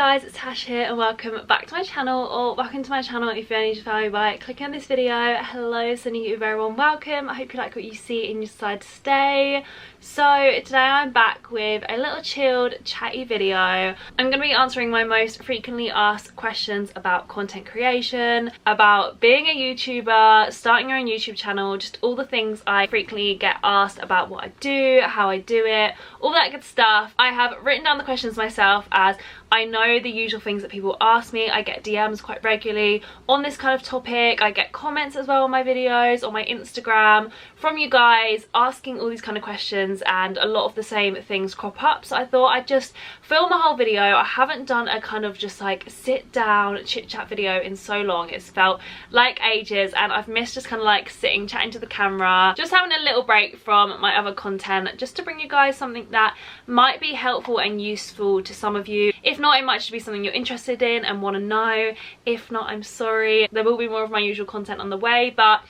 guys, it's Tash here and welcome back to my channel, or welcome to my channel if you're only just found me by clicking on this video. Hello, sending you a very warm welcome. I hope you like what you see and you decide to stay. So today I'm back with a little chilled chatty video. I'm going to be answering my most frequently asked questions about content creation, about being a YouTuber, starting your own YouTube channel, just all the things I frequently get asked about what I do, how I do it, all that good stuff. I have written down the questions myself as I know the usual things that people ask me. I get DMs quite regularly on this kind of topic. I get comments as well on my videos, on my Instagram, from you guys asking all these kind of questions, and a lot of the same things crop up. So I thought I'd just film a whole video. I haven't done a kind of just like sit down chit chat video in so long. It's felt like ages and I've missed just kind of like sitting, chatting to the camera, just having a little break from my other content, just to bring you guys something that might be helpful and useful to some of you. If not, it might just be something you're interested in and want to know. If not, I'm sorry. There will be more of my usual content on the way, but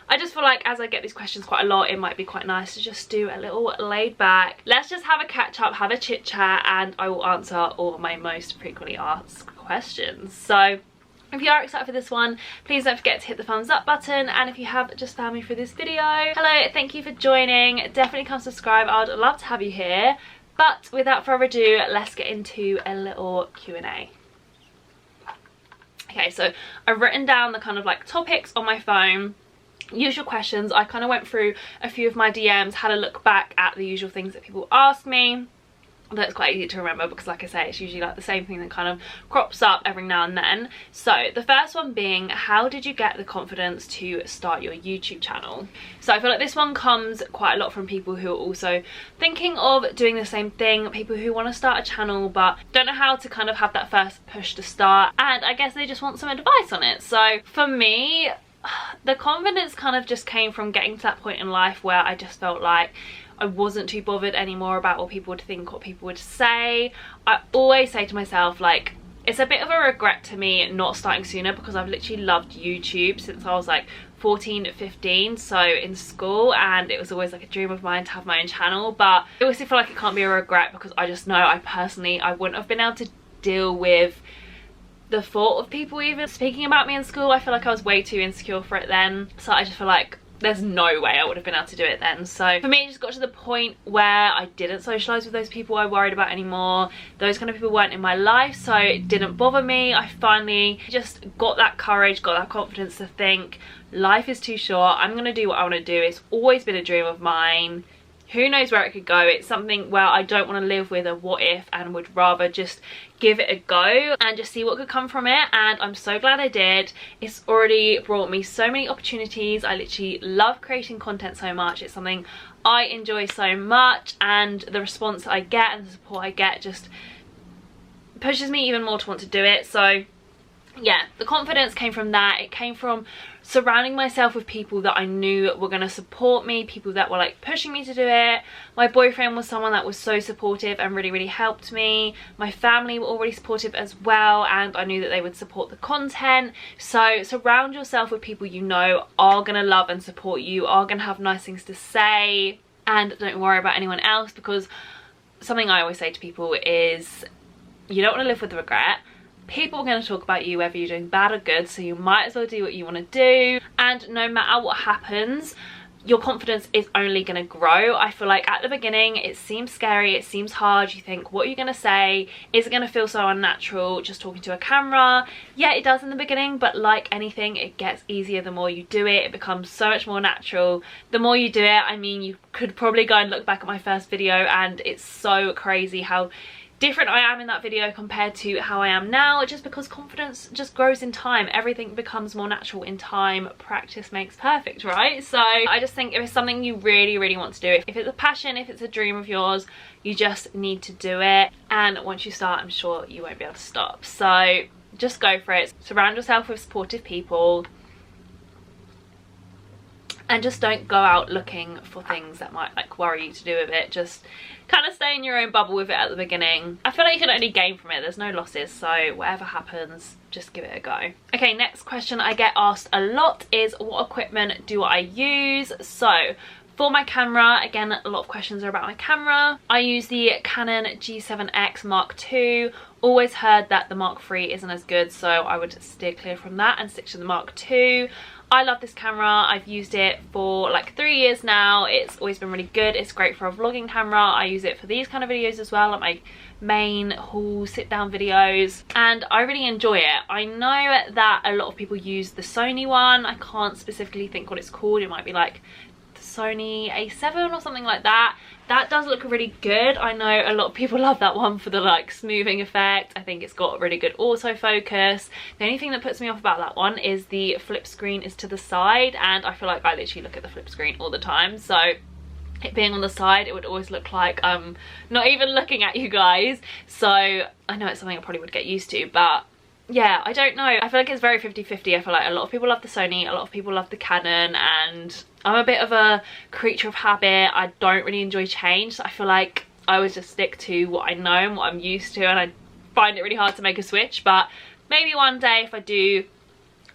I just feel like as I get these questions quite a lot, it might be quite nice to just do a little laid back. Let's just have a catch up, have a chit chat, and I will answer all of my most frequently asked questions. So if you are excited for this one, please don't forget to hit the thumbs up button, and if you have just found me through this video, hello, thank you for joining. Definitely come subscribe, I'd love to have you here. But without further ado, let's get into a little Q&A. Okay, so I've written down the kind of like topics on my phone, usual questions. I kind of went through a few of my DMs, had a look back at the usual things that people ask me. That's quite easy to remember because, like I say, it's usually like the same thing that kind of crops up every now and then. So the first one being, how did you get the confidence to start your YouTube channel? So I feel like this one comes quite a lot from people who are also thinking of doing the same thing, people who want to start a channel but don't know how to kind of have that first push to start, and I guess they just want some advice on it. So for me, the confidence kind of just came from getting to that point in life where I just felt like I wasn't too bothered anymore about what people would think, what people would say. I always say to myself, like, it's a bit of a regret to me not starting sooner, because I've literally loved YouTube since I was like 14, 15, so in school, and it was always like a dream of mine to have my own channel. But I always feel like it can't be a regret because I just know I wouldn't have been able to deal with the thought of people even speaking about me in school. I feel like I was way too insecure for it then, so I just feel like there's no way I would have been able to do it then. So for me, it just got to the point where I didn't socialise with those people I worried about anymore. Those kind of people weren't in my life, so it didn't bother me. I finally just got that courage, got that confidence to think, life is too short, I'm gonna do what I want to do. It's always been a dream of mine. Who knows where it could go? It's something where I don't want to live with a what if, and would rather just give it a go and just see what could come from it. And I'm so glad I did. It's already brought me so many opportunities. I literally love creating content so much. It's something I enjoy so much, and the response I get and the support I get just pushes me even more to want to do it. So yeah, the confidence came from that. It came from surrounding myself with people that I knew were going to support me, people that were like pushing me to do it. My boyfriend was someone that was so supportive and really helped me. My family were already supportive as well, and I knew that they would support the content. So surround yourself with people you know are going to love and support you, are going to have nice things to say, and don't worry about anyone else, because something I always say to people is you don't want to live with regret. People are going to talk about you whether you're doing bad or good, so you might as well do what you want to do. And no matter what happens, your confidence is only going to grow. I feel like at the beginning it seems scary, it seems hard. You think, what are you going to say? Is it going to feel so unnatural just talking to a camera? Yeah, it does in the beginning, but like anything, it gets easier the more you do it. It becomes so much more natural the more you do it. I mean, you could probably go and look back at my first video, and it's so crazy how different I am in that video compared to how I am now, just because confidence just grows in time. Everything becomes more natural in time. Practice makes perfect, right? So I just think if it's something you really want to do, if it's a passion, if it's a dream of yours, you just need to do it. And once you start, I'm sure you won't be able to stop. So just go for it. Surround yourself with supportive people, and just don't go out looking for things that might like worry you to do with it. Just kind of stay in your own bubble with it at the beginning. I feel like you can only gain from it. There's no losses, so whatever happens, just give it a go. Okay, next question I get asked a lot is, what equipment do I use? So For my camera, again, a lot of questions are about my camera. I use the Canon G7X Mark II. Always heard that the Mark III isn't as good, so I would steer clear from that and stick to the Mark II. I love this camera. I've used it for like 3 years now. It's always been really good. It's great for a vlogging camera. I use it for these kind of videos as well, like my main haul sit down videos, and I really enjoy it. I know that a lot of people use the Sony one. I can't specifically think what it's called. It might be like the Sony A7 or something like that. That does look really good. I know a lot of people love that one for the like smoothing effect. I think it's got a really good autofocus. The only thing that puts me off about that one is the flip screen is to the side, and I feel like I literally look at the flip screen all the time, so it being on the side, it would always look like I'm not even looking at you guys. So I know it's something I probably would get used to, but yeah, I don't know. I feel like it's very 50-50. I feel like a lot of people love the Sony, a lot of people love the Canon, and I'm a bit of a creature of habit. I don't really enjoy change, so I feel like I always just stick to what I know and what I'm used to, and I find it really hard to make a switch. But maybe one day, if I do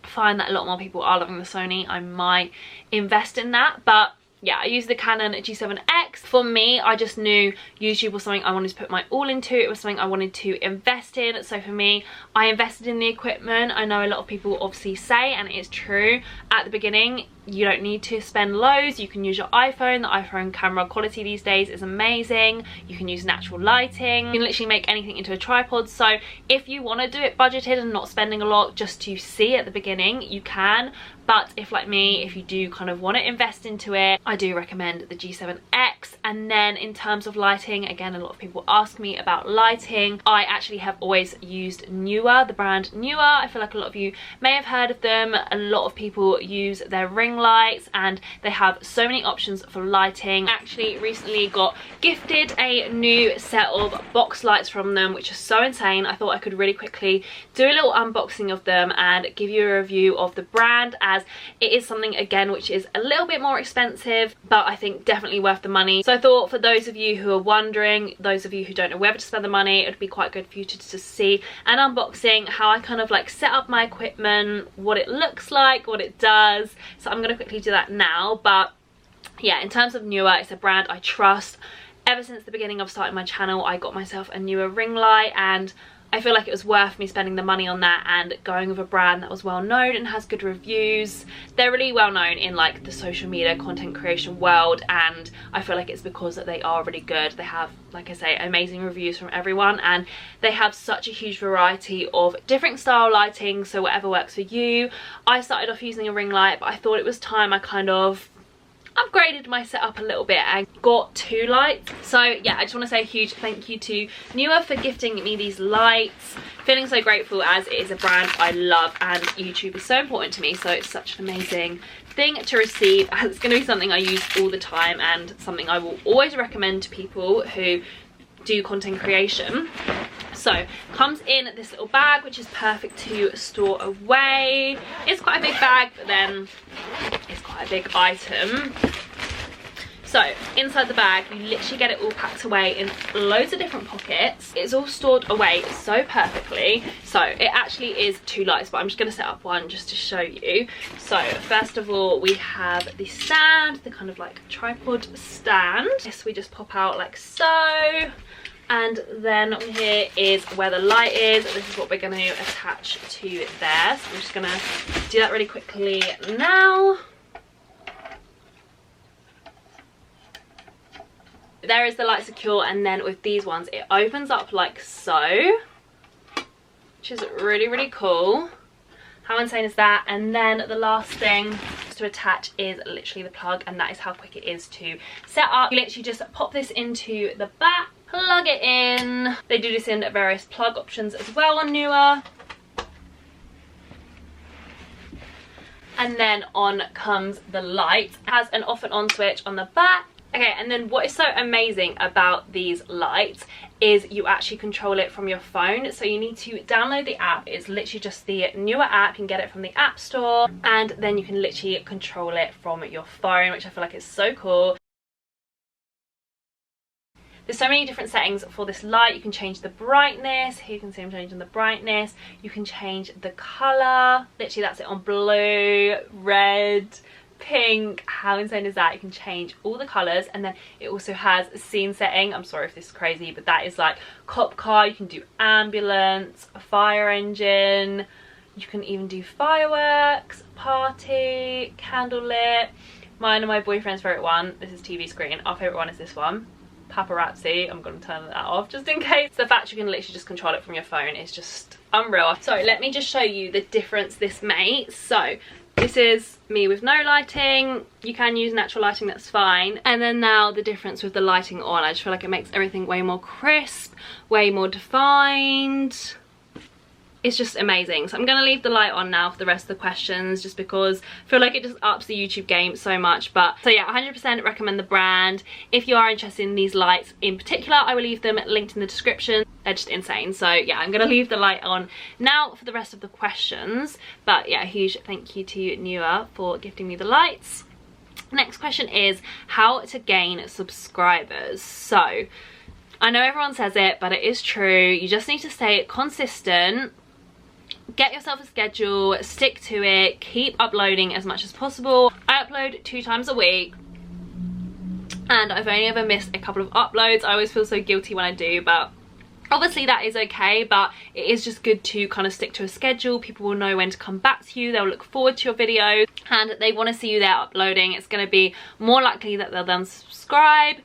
find that a lot more people are loving the Sony, I might invest in that. But yeah, I use the Canon G7X. For me, I just knew YouTube was something I wanted to put my all into. It was something I wanted to invest in. So for me, I invested in the equipment. I know a lot of people obviously say, and it is true, at the beginning, you don't need to spend loads. You can use your iPhone. The iPhone camera quality these days is amazing. You can use natural lighting. You can literally make anything into a tripod. So if you want to do it budgeted and not spending a lot just to see at the beginning, you can. But if, like me, if you do kind of want to invest into it, I do recommend the G7X. And then in terms of lighting, again, a lot of people ask me about lighting. I actually have always used Newer, the brand Newer. I feel like a lot of you may have heard of them. A lot of people use their ring lights, and they have so many options for lighting. I actually recently got gifted a new set of box lights from them, which is so insane. I thought I could really quickly do a little unboxing of them and give you a review of the brand, as it is something, again, which is a little bit more expensive, but I think definitely worth the money. So I thought, for those of you who are wondering, those of you who don't know whether to spend the money, it would be quite good for you to see an unboxing, how I kind of like set up my equipment, what it looks like, what it does. So I'm going to quickly do that now. But yeah, in terms of Newer, it's a brand I trust. Ever since the beginning of starting my channel, I got myself a Newer ring light, and I feel like it was worth me spending the money on that and going with a brand that was well known and has good reviews. They're really well known in like the social media content creation world, and I feel like it's because that they are really good. They have, like I say, amazing reviews from everyone, and they have such a huge variety of different style lighting, so whatever works for you. I started off using a ring light, but I thought it was time I kind of upgraded my setup a little bit and got 2 lights. So yeah, I just want to say a huge thank you to Newer for gifting me these lights. Feeling so grateful, as it is a brand I love and YouTube is so important to me, so it's such an amazing thing to receive, as it's going to be something I use all the time and something I will always recommend to people who do content creation. So comes in this little bag, which is perfect to store away. It's quite a big bag, but then it's quite a big item. So inside the bag, you literally get it all packed away in loads of different pockets. It's all stored away so perfectly. So it actually is 2 lights, but I'm just going to set up one just to show you. So first of all, we have the stand, the kind of like tripod stand. This we just pop out like so. And then on here is where the light is. This is what we're going to attach to there. So I'm just going to do that really quickly now. There is the light secure, and then with these ones it opens up like so, which is really, really cool. How insane is that? And then the last thing to attach is literally the plug, and that is how quick it is to set up. You literally just pop this into the back, plug it in. They do this in various plug options as well on Newer. And then on comes the light. It has an off and on switch on the back. Okay, and then what is so amazing about these lights is you actually control it from your phone. So you need to download the app. It's literally just the Newer app. You can get it from the App Store, and then you can literally control it from your phone, which I feel like is so cool. There's so many different settings for this light. You can change the brightness. Here you can see I'm changing the brightness. You can change the colour. Literally that's it on blue, red, pink. How insane is that? You can change all the colours, and then it also has scene setting. I'm sorry if this is crazy, but that is like cop car. You can do ambulance, a fire engine. You can even do fireworks, party, candlelit. Mine and my boyfriend's favourite one, this is TV screen. Our favourite one is this one, paparazzi. I'm going to turn that off just in case. The fact you can literally just control it from your phone is just unreal. So let me just show you the difference this makes. So this is me with no lighting. You can use natural lighting, that's fine. And then now the difference with the lighting on. I just feel like it makes everything way more crisp, way more defined. It's just amazing. So I'm going to leave the light on now for the rest of the questions, just because I feel like it just ups the YouTube game so much. But so yeah, 100% recommend the brand. If you are interested in these lights in particular, I will leave them linked in the description. They're just insane. So yeah, I'm going to leave the light on now for the rest of the questions. But yeah, a huge thank you to Newer for gifting me the lights. Next question is how to gain subscribers. So I know everyone says it, but it is true. You just need to stay consistent. Get yourself a schedule, stick to it, keep uploading as much as possible. I upload 2 times a week and I've only ever missed a couple of uploads. I always feel so guilty when I do, but obviously that is okay. But it is just good to kind of stick to a schedule. People will know when to come back to you. They'll look forward to your videos and they want to see you there uploading. It's going to be more likely that they'll then subscribe.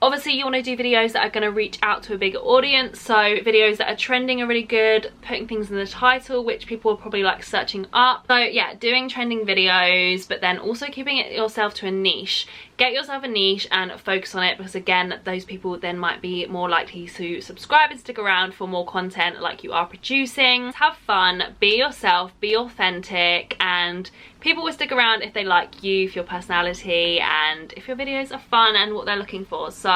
Obviously you want to do videos that are going to reach out to a bigger audience, so videos that are trending are really good, putting things in the title which people are probably like searching up. So yeah, doing trending videos, but then also keeping it yourself to a niche. Get yourself a niche and focus on it, because again, those people then might be more likely to subscribe and stick around for more content like you are producing. Have fun, be yourself, be authentic, and people will stick around if they like you, for your personality, and if your videos are fun and what they're looking for. So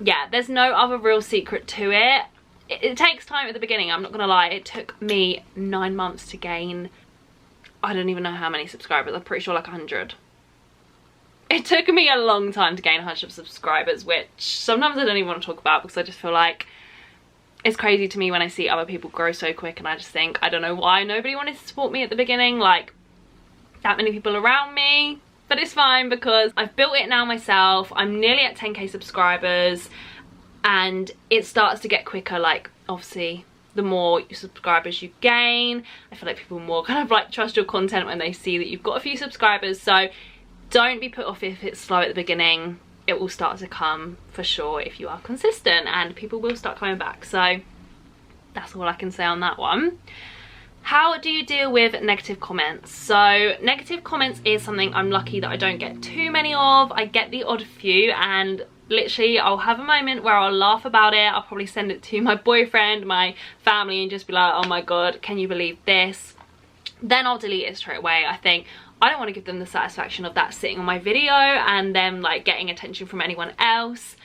yeah, there's no other real secret to it. It takes time at the beginning, I'm not gonna lie. It took me 9 months to gain, I don't even know how many subscribers, I'm pretty sure like 100. It took me a long time to gain 100 subscribers, which sometimes I don't even want to talk about, because I just feel like it's crazy to me when I see other people grow so quick, and I just think, I don't know why nobody wanted to support me at the beginning, like that many people around me. But it's fine because I've built it now myself. I'm nearly at 10k subscribers and it starts to get quicker. Like obviously the more subscribers you gain, I feel like people more kind of like trust your content when they see that you've got a few subscribers. So don't be put off if it's slow at the beginning. It will start to come for sure if you are consistent, and people will start coming back. So that's all I can say on that one. How do you deal with negative comments? So negative comments is something I'm lucky that I don't get too many of. I get the odd few, and literally I'll have a moment where I'll laugh about it. I'll probably send it to my boyfriend, my family, and just be like, oh my god, can you believe this? Then I'll delete it straight away. I think I don't want to give them the satisfaction of that sitting on my video and them like getting attention from anyone else.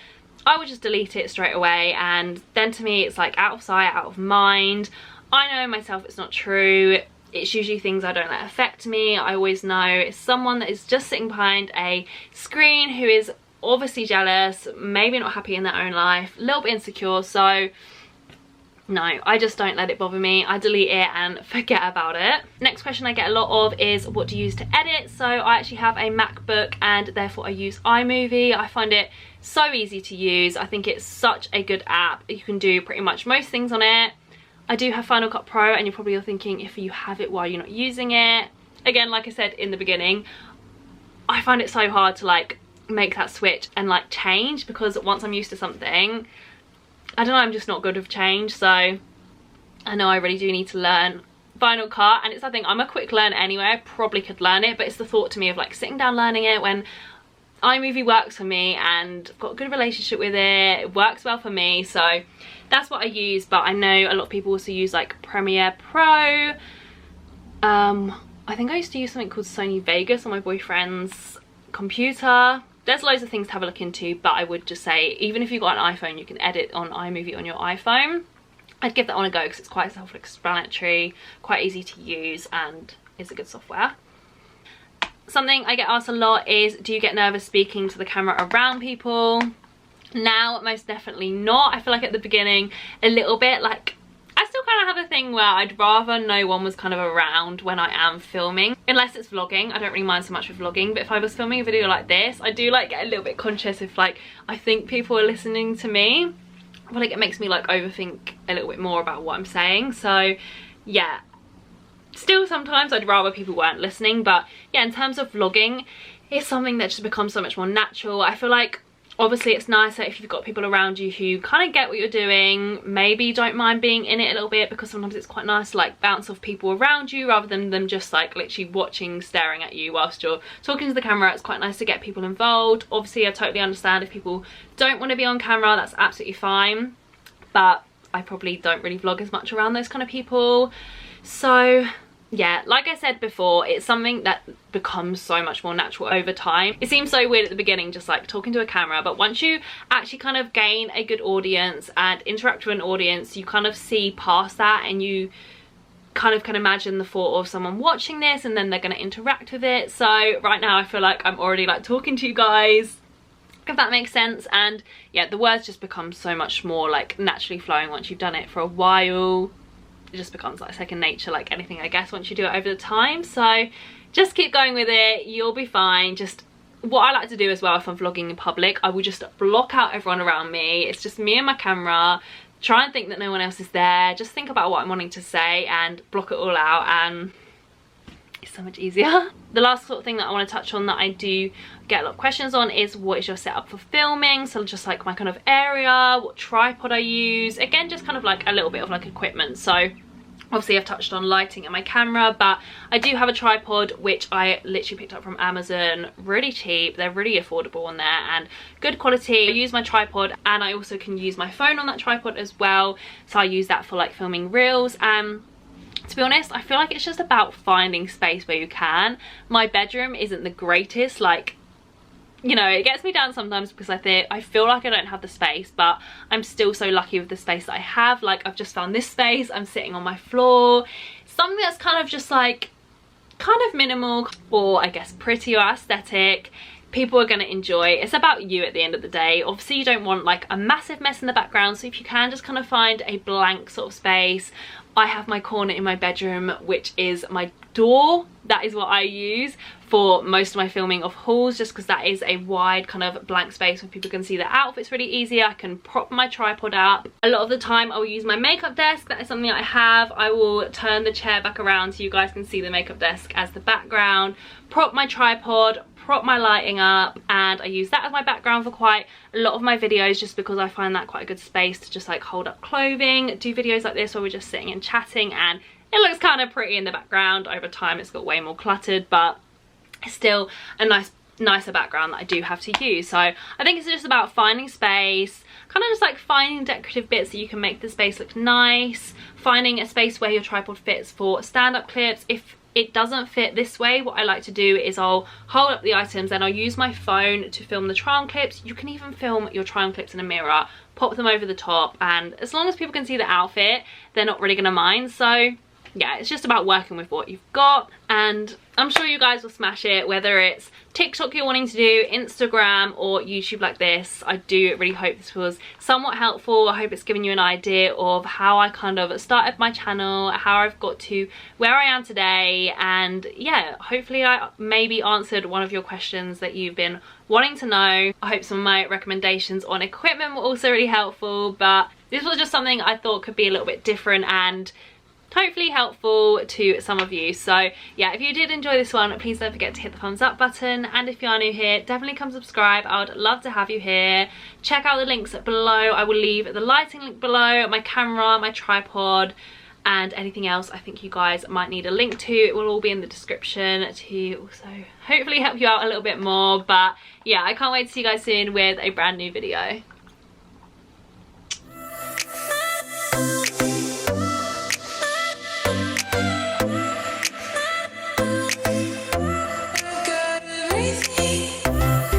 I would just delete it straight away, and then to me it's like out of sight, out of mind. I know myself it's not true. It's usually things I don't let affect me. I always know it's someone that is just sitting behind a screen who is obviously jealous, maybe not happy in their own life, a little bit insecure. So no, I just don't let it bother me. I delete it and forget about it. Next question I get a lot of is, what do you use to edit? So I actually have a MacBook and therefore I use iMovie. I find it so easy to use. I think it's such a good app. You can do pretty much most things on it. I do have Final Cut Pro, and you're probably thinking, if you have it, why are you not using it? Again, like I said in the beginning, I find it so hard to like make that switch and like change, because once I'm used to something, I don't know, I'm just not good with change. So I know I really do need to learn Final Cut, and it's something I'm a quick learner anyway. I probably could learn it, but it's the thought to me of like sitting down learning it when iMovie works for me and I've got a good relationship with it. It works well for me, so that's what I use. But I know a lot of people also use like Premiere Pro. I think I used to use something called Sony Vegas on my boyfriend's computer. There's loads of things to have a look into, but I would just say, even if you've got an iPhone, you can edit on iMovie on your iPhone. I'd give that one a go because it's quite self-explanatory, quite easy to use, and is a good software. Something I get asked a lot is, do you get nervous speaking to the camera around people? Now, most definitely not. I feel like at the beginning, a little bit, like, I still kind kind of have a thing where I'd rather no one was kind of around when I am filming, unless it's vlogging. I don't really mind so much with vlogging, but if I was filming a video like this, I do like get a little bit conscious if like I think people are listening to me. I feel like it makes me like overthink a little bit more about what I'm saying. So yeah, still sometimes I'd rather people weren't listening, but yeah, in terms of vlogging, it's something that just becomes so much more natural. I feel like obviously it's nicer if you've got people around you who kind of get what you're doing, maybe don't mind being in it a little bit, because sometimes it's quite nice to like bounce off people around you rather than them just like literally watching, staring at you whilst you're talking to the camera. It's quite nice to get people involved. Obviously I totally understand if people don't want to be on camera, that's absolutely fine, but I probably don't really vlog as much around those kind of people. So yeah, like I said before, it's something that becomes so much more natural over time. It seems so weird at the beginning, just like talking to a camera, but once you actually kind of gain a good audience and interact with an audience, you kind of see past that and you kind of can imagine the thought of someone watching this and then they're going to interact with it. So right now I feel like I'm already like talking to you guys, if that makes sense. And yeah, the words just become so much more like naturally flowing once you've done it for a while. It just becomes like second nature, like anything I guess, once you do it over the time. So just keep going with it, you'll be fine. Just what I like to do as well, if I'm vlogging in public, I will just block out everyone around me. It's just me and my camera. Try and think that no one else is there. Just think about what I'm wanting to say and block it all out, and it's so much easier. The last sort of thing that I want to touch on that I do get a lot of questions on is what is your setup for filming. So just like my kind of area, what tripod I use, again just kind of like a little bit of like equipment. So obviously I've touched on lighting and my camera, but I do have a tripod which I literally picked up from Amazon, really cheap. They're really affordable on there and good quality. I use my tripod and I also can use my phone on that tripod as well, so I use that for like filming reels. To be honest, I feel like it's just about finding space where you can. My bedroom isn't the greatest, like, you know, it gets me down sometimes because I feel like I don't have the space, but I'm still so lucky with the space that I have. Like, I've just found this space, I'm sitting on my floor, something that's kind of just like kind of minimal, or I guess pretty or aesthetic. People are going to enjoy. It's about you at the end of the day. Obviously you don't want like a massive mess in the background, so if you can just kind of find a blank sort of space. I have my corner in my bedroom, which is my door. That is what I use for most of my filming of hauls, just because that is a wide kind of blank space where people can see the outfits really easy. I can prop my tripod up. A lot of the time I will use my makeup desk. That is something I have. I will turn the chair back around so you guys can see the makeup desk as the background, prop my tripod, prop my lighting up, and I use that as my background for quite a lot of my videos, just because I find that quite a good space to just like hold up clothing, do videos like this where we're just sitting and chatting, and it looks kind of pretty in the background. Over time it's got way more cluttered, but it's still a nicer background that I do have to use. So I think it's just about finding space, kind of just like finding decorative bits that you can make the space look nice, finding a space where your tripod fits for stand-up clips. If it doesn't fit this way, what I like to do is I'll hold up the items and I'll use my phone to film the try-on clips. You can even film your try-on clips in a mirror, pop them over the top, and as long as people can see the outfit, they're not really gonna mind. So yeah, it's just about working with what you've got, and I'm sure you guys will smash it, whether it's TikTok you're wanting to do, Instagram, or YouTube like this. I do really hope this was somewhat helpful. I hope it's given you an idea of how I kind of started my channel, how I've got to where I am today, and yeah, hopefully I maybe answered one of your questions that you've been wanting to know. I hope some of my recommendations on equipment were also really helpful, but this was just something I thought could be a little bit different and hopefully helpful to some of you. So yeah, if you did enjoy this one, please don't forget to hit the thumbs up button, and if you are new here, definitely come subscribe. I would love to have you here. Check out the links below. I will leave the lighting link below, my camera, my tripod, and anything else I think you guys might need a link to. It will all be in the description to also hopefully help you out a little bit more. But yeah, I can't wait to see you guys soon with a brand new video.